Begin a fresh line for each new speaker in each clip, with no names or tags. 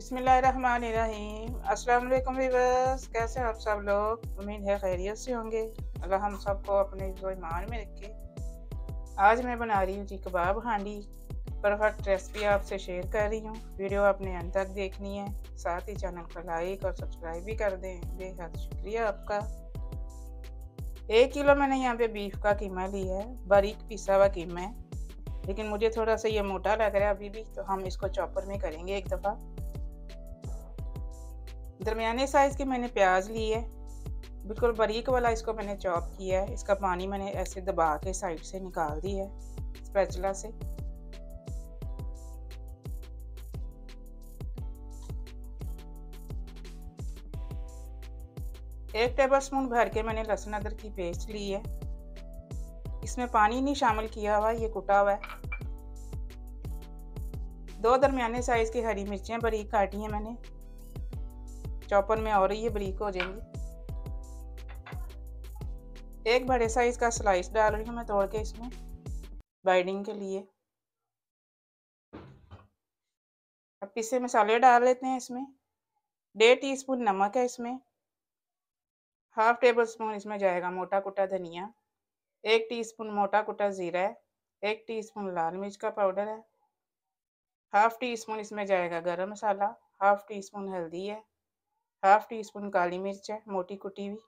बिस्मिल्लाहिर्रहमानिर्रहीम। अस्सलाम वालेकुम व्यूअर्स, कैसे हैं आप सब लोग? उम्मीद है खैरियत से होंगे। अल्लाह हम सबको अपने ईमान में रखे। आज मैं बना रही हूँ जी कबाब हांडी। परफेक्ट रेसिपी आपसे शेयर कर रही हूँ। वीडियो आपने अंत तक देखनी है, साथ ही चैनल को लाइक और सब्सक्राइब भी कर दें। बेहद शुक्रिया आपका। 1 किलो मैंने यहाँ पे बीफ का कीमा लिया है, बारीक पिसा हुआ कीमा है, लेकिन मुझे थोड़ा सा ये मोटा लग रहा है अभी भी, तो हम इसको चॉपर में करेंगे एक दफ़ा। दरमियाने साइज़ की मैंने प्याज ली है, बिल्कुल बारीक वाला इसको मैंने चॉप किया है। इसका पानी मैंने ऐसे दबा के साइड से निकाल दी है स्पैचुला से। एक टेबल स्पून भर के मैंने लहसुन अदरक की पेस्ट ली है। इसमें पानी नहीं शामिल किया हुआ, ये कुटा हुआ है। 2 दरमियाने साइज़ की हरी मिर्चें बारीक काटी हैं मैंने, चॉपर में और ये बारीक हो जाएंगी। एक बड़े साइज़ का स्लाइस डाल रही हूँ मैं तोड़ के इसमें बाइंडिंग के लिए। अब पिसे मसाले डाल लेते हैं इसमें। 1.5 टीस्पून नमक है इसमें। हाफ टेबल स्पून इसमें जाएगा मोटा कुटा धनिया। 1 टीस्पून मोटा कुटा ज़ीरा है। 1 टीस्पून लाल मिर्च का पाउडर है। हाफ टी स्पून इसमें जाएगा गरम मसाला। हाफ टी स्पून हल्दी है। हाफ टी स्पून काली मिर्च है मोटी कुटी हुई।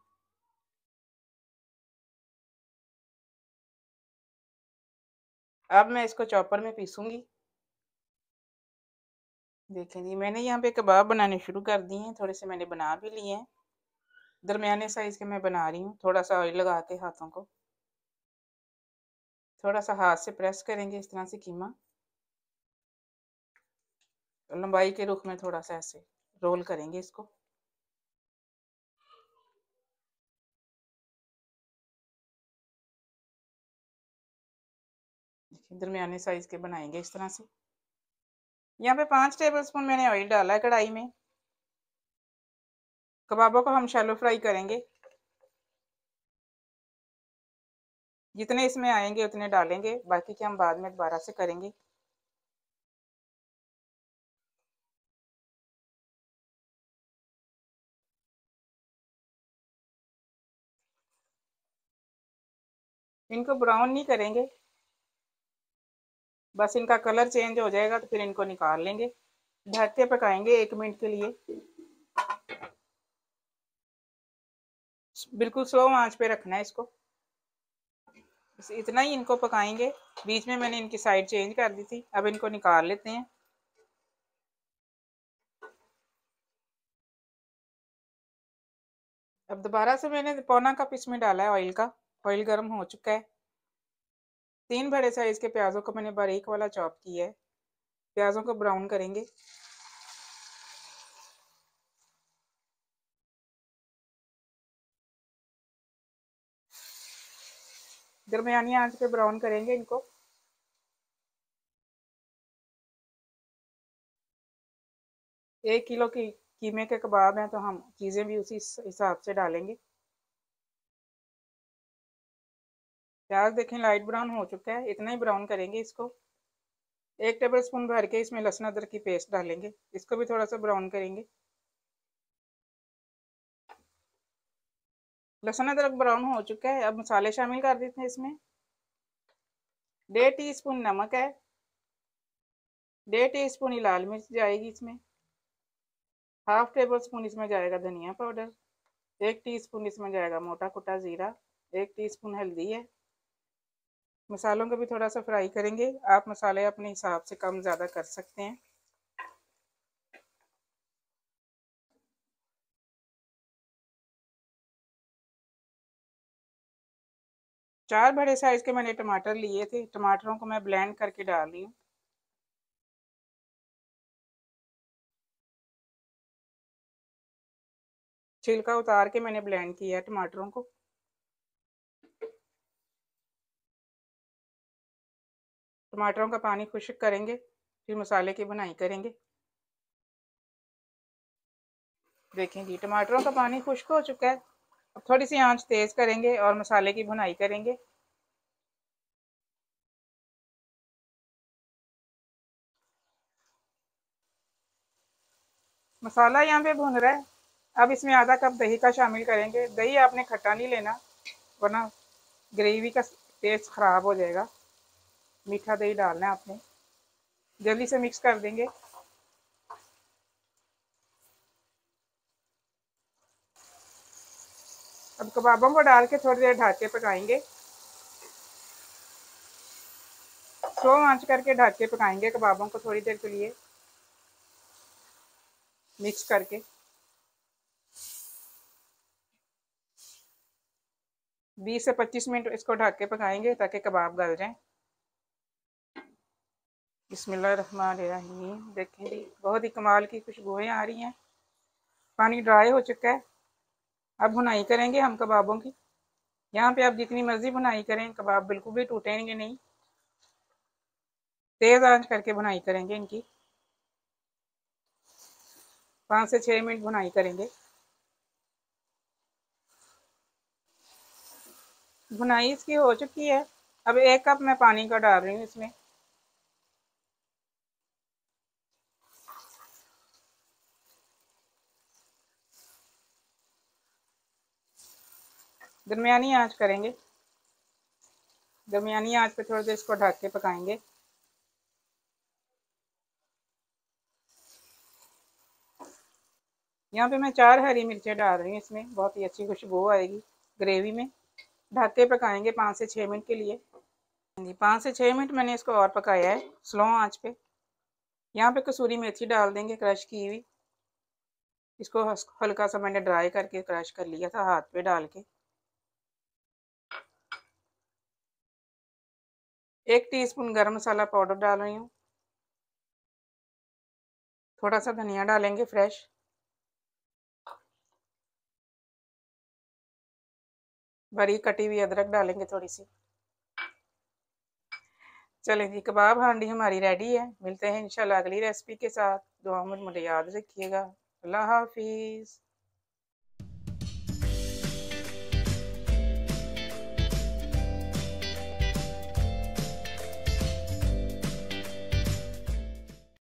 अब मैं इसको चॉपर में पीसूंगी। देखें जी, मैंने यहाँ पे कबाब बनाने शुरू कर दिए हैं। थोड़े से मैंने बना भी लिए हैं। दरमियाने साइज़ के मैं बना रही हूँ। थोड़ा सा ऑयल लगा के हाथों को थोड़ा सा हाथ से प्रेस करेंगे इस तरह से कीमा, लंबाई के रुख में थोड़ा सा ऐसे रोल करेंगे इसको। दरमियाने साइज़ के बनाएंगे इस तरह से। यहाँ पे 5 टेबल स्पून मैंने ऑयल डाला है कढ़ाई में। कबाबों को हम शैलो फ्राई करेंगे। जितने इसमें आएंगे उतने डालेंगे, बाकी के हम बाद में दोबारा से करेंगे। इनको ब्राउन नहीं करेंगे, बस इनका कलर चेंज हो जाएगा तो फिर इनको निकाल लेंगे। ढक के पकाएंगे 1 मिनट के लिए। बिल्कुल स्लो आंच पे रखना है इसको। बस इतना ही इनको पकाएंगे। बीच में मैंने इनकी साइड चेंज कर दी थी, अब इनको निकाल लेते हैं। अब दोबारा से मैंने पौना कप इसमें डाला है ऑयल का। ऑयल गर्म हो चुका है। 3 बड़े साइज के प्याजों को मैंने बारीक वाला चॉप किया है। प्याजों को ब्राउन करेंगे। दरमियानी आंच पे ब्राउन करेंगे इनको। एक किलो की कीमे के कबाब हैं तो हम चीज़ें भी उसी हिसाब से डालेंगे। प्याज देखें लाइट ब्राउन हो चुका है, इतना ही ब्राउन करेंगे इसको। 1 टेबल स्पून भर के इसमें लहसुन अदरक की पेस्ट डालेंगे, इसको भी थोड़ा सा ब्राउन करेंगे। लहसुन अदरक ब्राउन हो चुका है, अब मसाले शामिल कर देते हैं इसमें। 1.5 टीस्पून नमक है। 1.5 टीस्पून ही लाल मिर्च जाएगी इसमें। हाफ टेबल स्पून इसमें जाएगा धनिया पाउडर। 1 टीस्पून इसमें जाएगा मोटा कुटा ज़ीरा। 1 टीस्पून हल्दी है। मसालों को भी थोड़ा सा फ्राई करेंगे। आप मसाले अपने हिसाब से कम ज़्यादा कर सकते हैं। चार बड़े साइज के मैंने टमाटर लिए थे, टमाटरों को मैं ब्लेंड करके डाल रही हूँ। छिलका उतार के मैंने ब्लेंड किया है टमाटरों को। टमाटरों का पानी खुश्क करेंगे, फिर मसाले की भुनाई करेंगे। देखें जी, टमाटरों का पानी खुश्क हो चुका है। अब थोड़ी सी आंच तेज करेंगे और मसाले की भुनाई करेंगे। मसाला यहाँ पे भुन रहा है। अब इसमें आधा कप दही का शामिल करेंगे। दही आपने खट्टा नहीं लेना, वरना ग्रेवी का टेस्ट खराब हो जाएगा। मीठा दही डालना है आपने। जल्दी से मिक्स कर देंगे। अब कबाबों को डाल के थोड़ी देर ढक के पकाएंगे। स्लो आंच करके ढक के पकाएंगे कबाबों को थोड़ी देर के लिए, मिक्स करके। 20 से 25 मिनट इसको ढक के पकाएंगे ताकि कबाब गल जाएं। बिस्मिल्लाहिर्रहमानिर्रहीम। देखें जी, बहुत ही कमाल की खुशबुएं आ रही हैं। पानी ड्राई हो चुका है। अब भुनाई करेंगे हम कबाबों की। यहाँ पे आप जितनी मर्जी भुनाई करें, कबाब बिल्कुल भी टूटेंगे नहीं। तेज आंच करके भुनाई करेंगे इनकी। 5 से 6 मिनट भुनाई करेंगे। भुनाई इसकी हो चुकी है। अब 1 कप मैं पानी का डाल रही हूँ इसमें। दरमियानी आंच करेंगे। दरमियानी आंच पे थोड़ी देर इसको ढक के पकाएंगे। यहाँ पे मैं 4 हरी मिर्चें डाल रही हूँ इसमें, बहुत ही अच्छी खुशबू आएगी ग्रेवी में। ढक के पकाएंगे 5 से 6 मिनट के लिए। जी, 5 से 6 मिनट मैंने इसको और पकाया है स्लो आंच पे। यहाँ पे कसूरी मेथी डाल देंगे क्रश की हुई। इसको हल्का सा मैंने ड्राई करके क्रश कर लिया था हाथ पे डाल के। 1 टीस्पून गरम मसाला पाउडर डाल रही हूँ। थोड़ा सा धनिया डालेंगे फ्रेश। बारीक कटी हुई अदरक डालेंगे थोड़ी सी। चलें जी, कबाब हांडी हमारी रेडी है। मिलते हैं इंशाल्लाह अगली रेसिपी के साथ। दुआ में मुझे याद रखिएगा। अल्लाह हाफिज़।